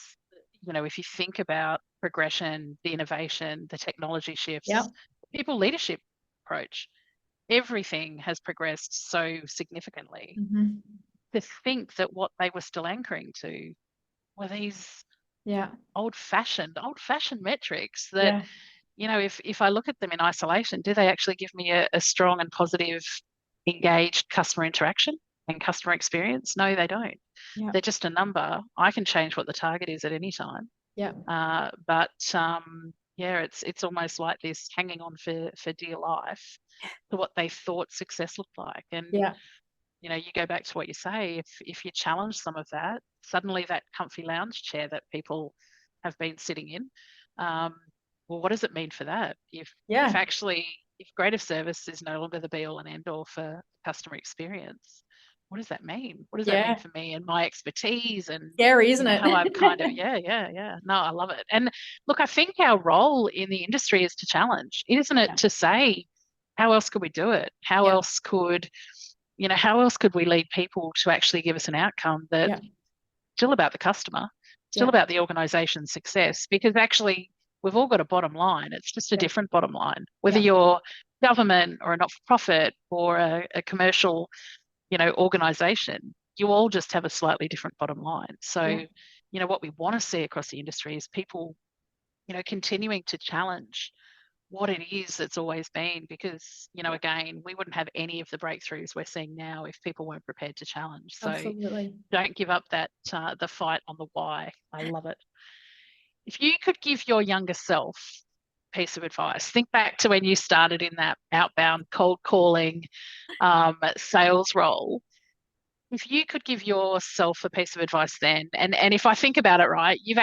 if you think about progression, the innovation, the technology yeah, shifts, people leadership approach, everything has progressed so significantly. hmm, To think that what they were still anchoring to were these yeah, old fashioned metrics that, yeah, if I look at them in isolation, do they actually give me a strong and positive, engaged customer interaction and customer experience? No, they don't. yeah, They're just a number. I can change what the target is at any time. yeah, But yeah, it's almost like this hanging on for dear life to what they thought success looked like. And yeah, you go back to what you say. If you challenge some of that, suddenly that comfy lounge chair that people have been sitting in, um, well, what does it mean for that? If yeah, actually if greater service is no longer the be all and end all for customer experience, what does that mean? What does that mean yeah. for me and my expertise and Scary, isn't how I've kind of it? yeah. No, I love it. And look, I think our role in the industry is to challenge, isn't it? Yeah, To say, how else could we do it? yeah, How else could we lead people to actually give us an outcome that's yeah, still about the customer, still yeah, about the organization's success? Because actually, we've all got a bottom line. It's just a yeah, different bottom line, whether yeah, you're government or a not-for-profit or a commercial, organization. You all just have a slightly different bottom line. So, yeah, what we want to see across the industry is people, continuing to challenge what it is that's always been because yeah, again we wouldn't have any of the breakthroughs we're seeing now if people weren't prepared to challenge. So absolutely. don't give up that the fight on the why. I love it. If you could give your younger self a piece of advice, think back to when you started in that outbound cold calling sales role. If you could give yourself a piece of advice then, and if I think about it right, you're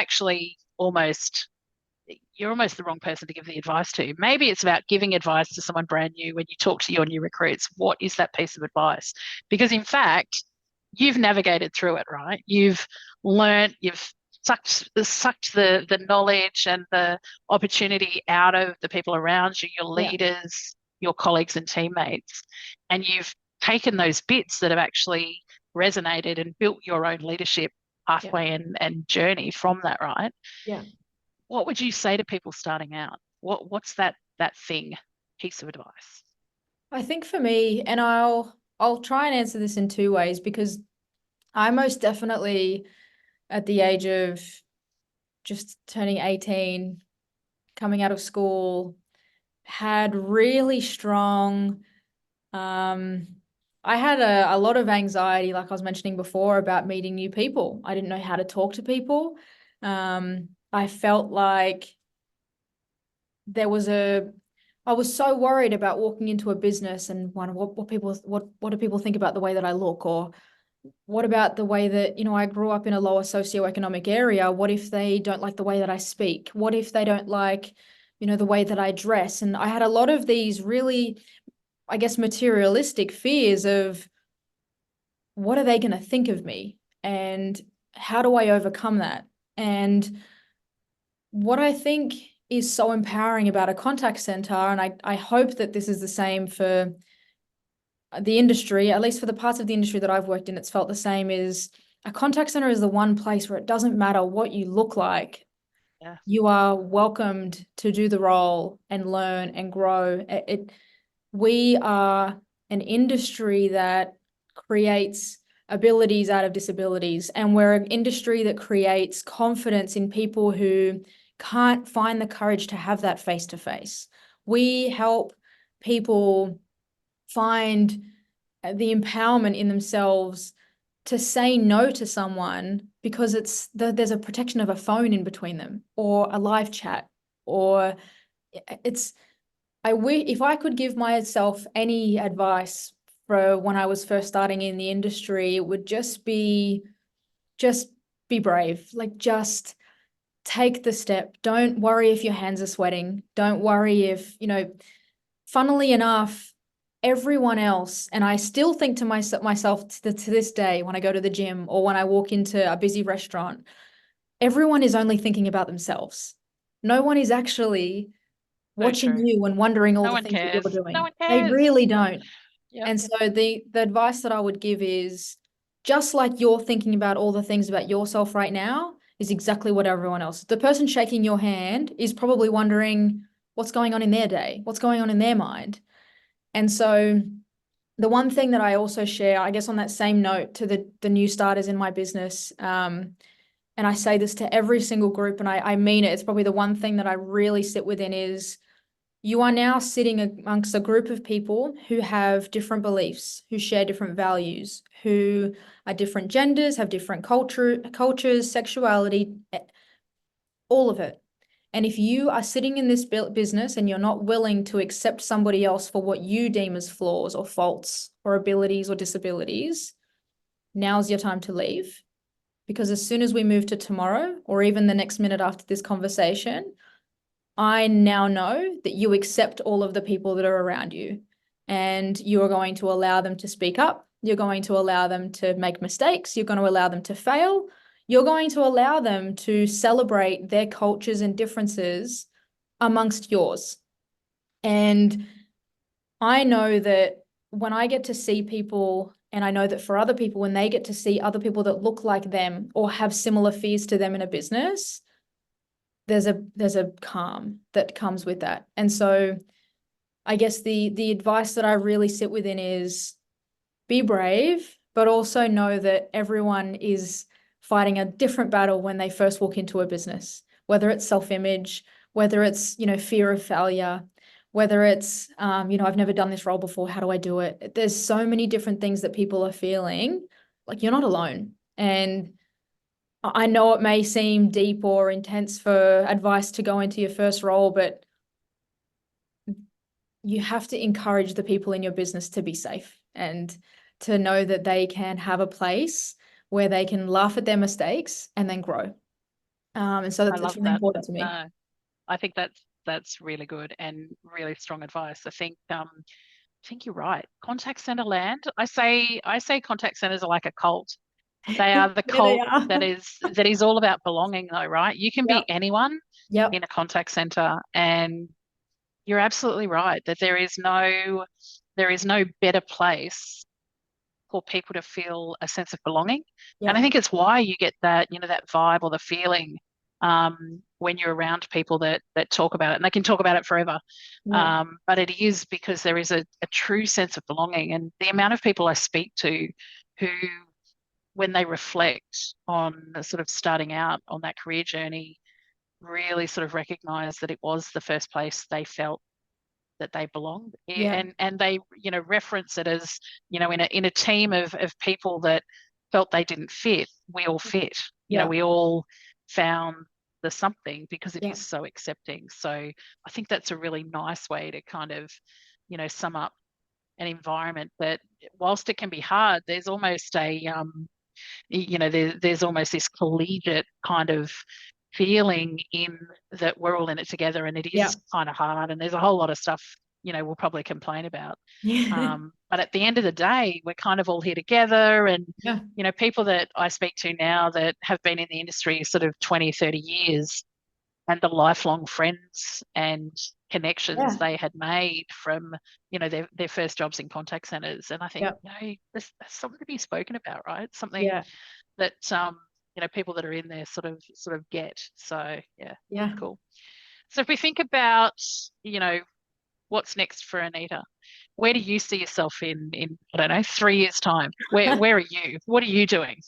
almost the wrong person to give the advice to. Maybe it's about giving advice to someone brand new when you talk to your new recruits. What is that piece of advice? Because in fact, you've navigated through it, right? You've learned, you've sucked the knowledge and the opportunity out of the people around you, your Yeah, leaders, your colleagues and teammates, and you've taken those bits that have actually resonated and built your own leadership yeah, pathway and journey from that, right? yeah. What would you say to people starting out? What's that thing, piece of advice? I think for me, and I'll try and answer this in two ways because I most definitely at the age of just turning 18, coming out of school, had really strong um I had a lot of anxiety, like I was mentioning before, about meeting new people. I didn't know how to talk to people. I felt like there was a I was so worried about walking into a business and wondering what do people think about the way that I look, or what about the way that, I grew up in a lower socioeconomic area? What if they don't like the way that I speak? What if they don't like, the way that I dress? And I had a lot of these really, I guess, materialistic fears of what are they going to think of me? And how do I overcome that? And what I think is so empowering about a contact center, and I hope that this is the same for the industry, at least for the parts of the industry that I've worked in, it's felt the same, is a contact center is the one place where it doesn't matter what you look like. Yeah, You are welcomed to do the role and learn and grow. We are an industry that creates abilities out of disabilities, and we're an industry that creates confidence in people who can't find the courage to have that face to face. We help people find the empowerment in themselves to say no to someone because there's a protection of a phone in between them, or a live chat, or if I could give myself any advice for when I was first starting in the industry, it would just be brave. Like, just take the step. Don't worry if your hands are sweating. Don't worry if, funnily enough, everyone else, and I still think to myself to this day when I go to the gym or when I walk into a busy restaurant, everyone is only thinking about themselves. No one is actually So watching true. you and wondering all No the one things that you're cares. No doing. one They cares. really don't. Yep. And so the advice that I would give is, just like you're thinking about all the things about yourself right now, is exactly what everyone else. The person shaking your hand is probably wondering what's going on in their day, what's going on in their mind. And so the one thing that I also share, I guess on that same note to the new starters in my business, and I say this to every single group, and I mean it, it's probably the one thing that I really sit within is, you are now sitting amongst a group of people who have different beliefs, who share different values, who are different genders, have different cultures, sexuality, all of it. And if you are sitting in this business and you're not willing to accept somebody else for what you deem as flaws or faults or abilities or disabilities, now's your time to leave. Because as soon as we move to tomorrow, or even the next minute after this conversation, I now know that you accept all of the people that are around you, and you are going to allow them to speak up. You're going to allow them to make mistakes. You're going to allow them to fail. You're going to allow them to celebrate their cultures and differences amongst yours. And I know that when I get to see people, and I know that for other people, when they get to see other people that look like them or have similar fears to them in a business, there's a calm that comes with that. And so I guess the advice that I really sit within is, be brave, but also know that everyone is fighting a different battle when they first walk into a business, whether it's self-image, whether it's, fear of failure, whether it's, I've never done this role before, how do I do it? There's so many different things that people are feeling. Like, you're not alone. And I know it may seem deep or intense for advice to go into your first role, but you have to encourage the people in your business to be safe and to know that they can have a place where they can laugh at their mistakes and then grow. And so I that's love really that. important to me. No, I think that's really good and really strong advice. I think you're right. Contact center land. I say contact centers are like a cult. They are the Yeah, they cult are. that is all about belonging though, right? You can be Yep. anyone Yep. in a contact center, and you're absolutely right that there is no better place for people to feel a sense of belonging. And I Yep. think it's why you get that vibe or the feeling when you're around people that talk about it, and they can talk about it forever. Yeah. But it is because there is a true sense of belonging. And the amount of people I speak to who, when they reflect on sort of starting out on that career journey, really sort of recognize that it was the first place they felt that they belonged. Yeah. And they reference it as, in a team of people that felt they didn't fit, we all fit. Yeah. We all found the something because it Yeah. is so accepting. So I think that's a really nice way to kind of sum up an environment that, whilst it can be hard, there's almost there's almost this collegiate kind of feeling in that we're all in it together, and it Yeah. is kind of hard, and there's a whole lot of stuff we'll probably complain about, Yeah. but at the end of the day we're kind of all here together. And Yeah. people that I speak to now that have been in the industry sort of 20, 30 years, and the lifelong friends and connections Yeah. they had made from their first jobs in contact centers. And I think Yeah. there's something to be spoken about, right? Something Yeah. that people that are in there sort of get. So yeah, Yeah. cool. So if we think about what's next for Aneta? Where do you see yourself in I don't know, 3 years' time? Where are you? What are you doing?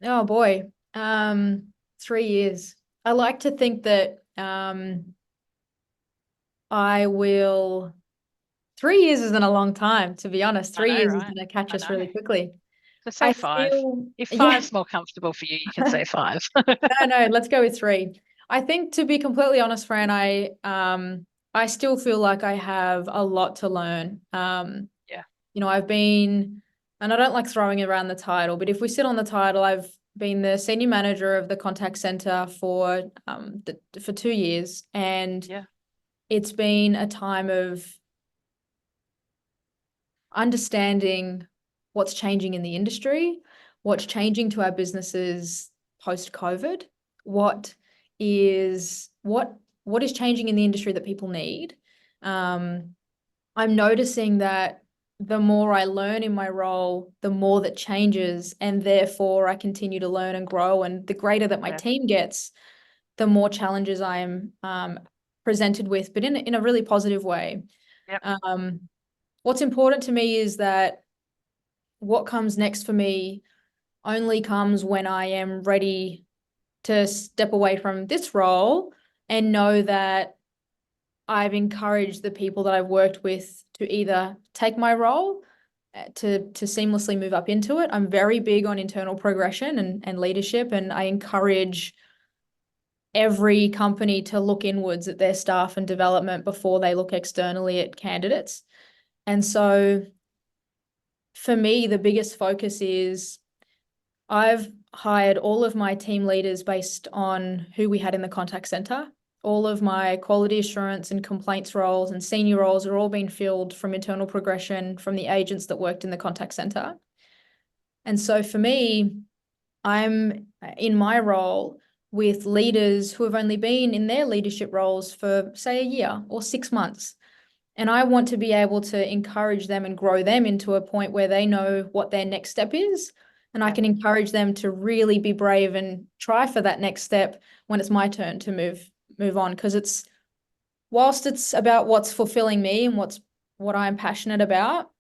Oh boy. 3 years. I like to think that I will 3 years isn't a long time, to be honest. I three know, years is right? gonna catch I us know. really quickly. So say I five. feel, If yeah. five's more comfortable for you, you can say five. No, let's go with three. I think, to be completely honest, Fran, I still feel like I have a lot to learn. Yeah, I've been, and I don't like throwing around the title, but if we sit on the title, I've been the senior manager of the contact center for 2 years, and yeah, it's been a time of understanding what's changing in the industry, what's changing to our businesses post-COVID, what what is changing in the industry that people need. I'm noticing that the more I learn in my role, the more that changes, and therefore I continue to learn and grow. And the greater that my yeah, team gets, the more challenges I am presented with, but in a really positive way. yep, What's important to me is that what comes next for me only comes when I am ready to step away from this role and know that I've encouraged the people that I've worked with to either take my role, to seamlessly move up into it. I'm very big on internal progression and leadership, and I encourage every company to look inwards at their staff and development before they look externally at candidates. And so for me, the biggest focus is I've hired all of my team leaders based on who we had in the contact center. All of my quality assurance and complaints roles and senior roles are all being filled from internal progression from the agents that worked in the contact center. And so for me, I'm in my role with leaders who have only been in their leadership roles for, say, a year or 6 months. And I want to be able to encourage them and grow them into a point where they know what their next step is. And I yeah, can encourage them to really be brave and try for that next step when it's my turn to move on. Because whilst it's about what's fulfilling me and what I'm passionate about,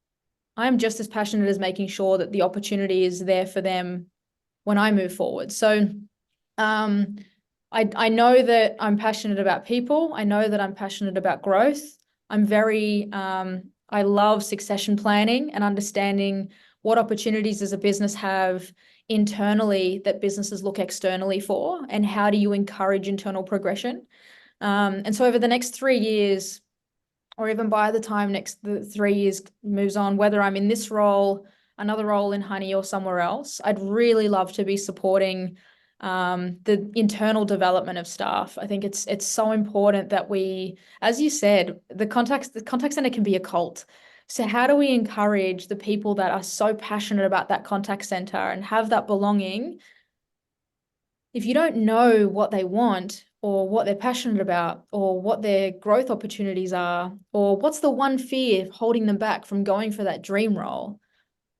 I'm just as passionate as making sure that the opportunity is there for them when I move forward. So um, I know that I'm passionate about people. I know that I'm passionate about growth. I love succession planning and understanding what opportunities does a business have internally that businesses look externally for, and how do you encourage internal progression. And so over the next 3 years, or even by the time the 3 years moves on, whether I'm in this role, another role in Honey, or somewhere else, I'd really love to be supporting the internal development of staff. I think it's so important that we, as you said, the contact center can be a cult. So how do we encourage the people that are so passionate about that contact center and have that belonging? If you don't know what they want or what they're passionate about or what their growth opportunities are, or what's the one fear holding them back from going for that dream role,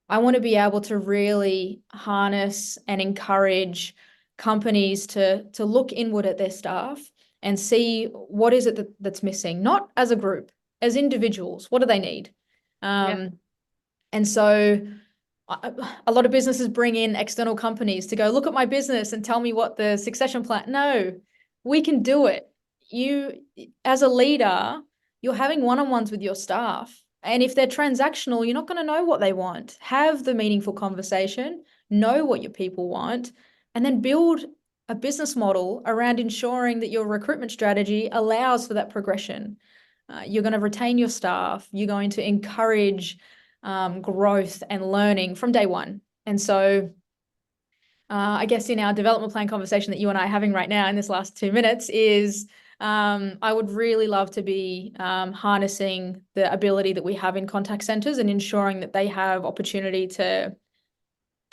I want to be able to really harness and encourage companies to look inward at their staff and see what is it that's missing, not as a group, as individuals. What do they need? yeah, And so a lot of businesses bring in external companies to go look at my business and tell me what the succession plan. No, we can do it. You, as a leader, you're having one-on-ones with your staff. And if they're transactional, you're not going to know what they want. Have the meaningful conversation, know what your people want, and then build a business model around ensuring that your recruitment strategy allows for that progression. You're going to retain your staff. You're going to encourage growth and learning from day one. And so I guess in our development plan conversation that you and I are having right now in this last 2 minutes is I would really love to be harnessing the ability that we have in contact centers and ensuring that they have opportunity to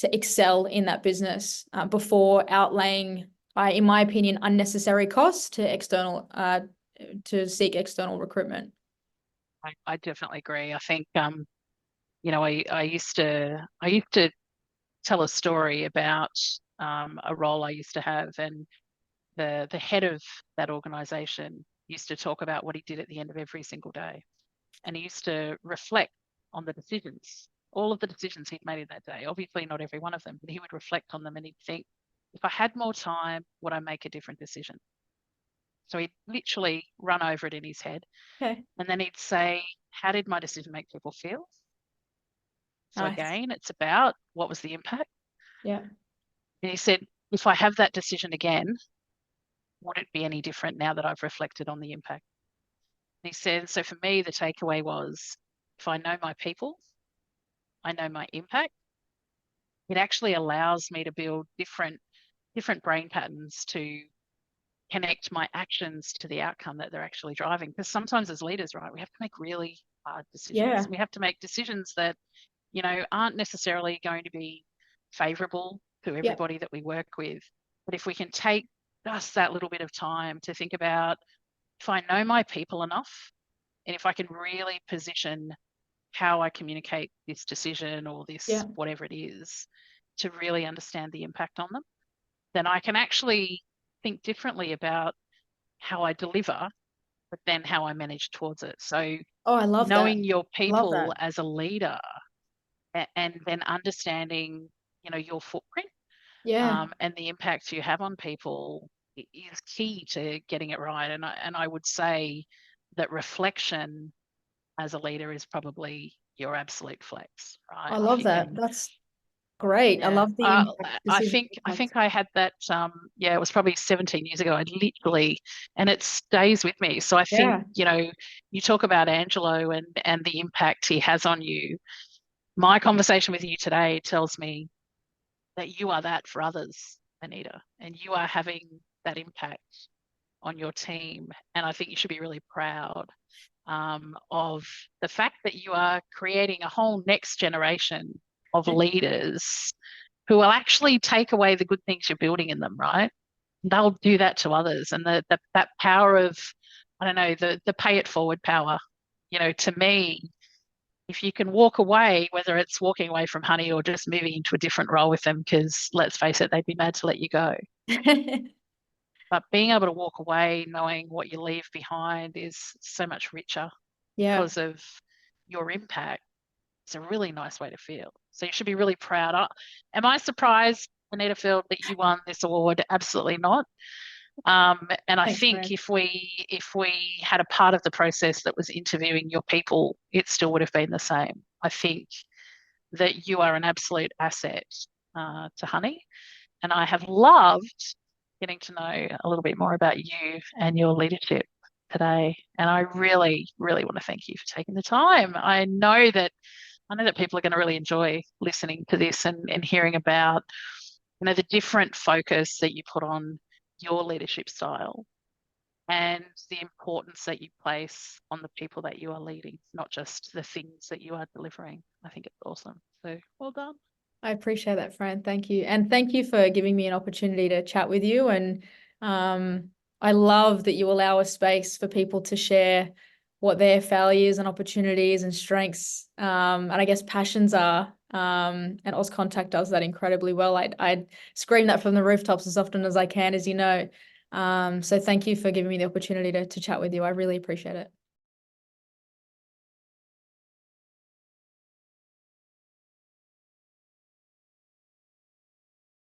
excel in that business before outlaying, in my opinion, unnecessary costs to seek external recruitment. I definitely agree. I think I used to tell a story about a role I used to have, and the head of that organization used to talk about what he did at the end of every single day. and he used to reflect on the decisions, all of the decisions he'd made in that day. Obviously, not every one of them, but he would reflect on them and he'd think, if I had more time, would I make a different decision? So he'd literally run over it in his head. Okay. And then he'd say, how did my decision make people feel? So Nice. again, it's about what was the impact. Yeah. And he said, if I have that decision again, would it be any different now that I've reflected on the impact? And he said, so for me, the takeaway was, if I know my people, I know my impact, it actually allows me to build different brain patterns to connect my actions to the outcome that they're actually driving. Because sometimes as leaders, right, we have to make really hard decisions. Yeah. We have to make decisions that, aren't necessarily going to be favorable to Yeah. everybody that we work with. But if we can take just that little bit of time to think about, if I know my people enough, and if I can really position how I communicate this decision or this, Yeah. whatever it is, to really understand the impact on them, then I can actually think differently about how I deliver, but then how I manage towards it. So Oh, I love that. knowing your Love people that. as a leader and then understanding, your footprint Yeah. and the impacts you have on people is key to getting it right. And I would say that reflection as a leader is probably your absolute flex, right? I If love you that. can, That's great. I yeah. love the impact I decision think impact. I had that. Yeah, it was probably 17 years ago. I literally, and it stays with me. So I think Yeah. you talk about Angelo and the impact he has on you. My conversation with you today tells me that you are that for others, Aneta, and you are having that impact on your team. And I think you should be really proud of the fact that you are creating a whole next generation of leaders who will actually take away the good things you're building in them, right? They'll do that to others. And that power of, I don't know, the pay it forward power, to me, if you can walk away, whether it's walking away from Honey or just moving into a different role with them, because let's face it, they'd be mad to let you go. But being able to walk away knowing what you leave behind is so much richer Yeah. because of your impact. It's a really nice way to feel. So you should be really proud. Am I surprised, Aneta Field, that you won this award? Absolutely not. And I Thanks, think Fran. if we had a part of the process that was interviewing your people, it still would have been the same. I think that you are an absolute asset to Honey, and I have loved getting to know a little bit more about you and your leadership today. And I really, really want to thank you for taking the time. I know that people are going to really enjoy listening to this and hearing about, the different focus that you put on your leadership style and the importance that you place on the people that you are leading, not just the things that you are delivering. I think it's awesome. So well done. I appreciate that, Fran. Thank you. And thank you for giving me an opportunity to chat with you. And I love that you allow a space for people to share what their failures and opportunities and strengths and I guess passions are. And Auscontact does that incredibly well. I scream that from the rooftops as often as I can, as you know. So thank you for giving me the opportunity to chat with you. I really appreciate it.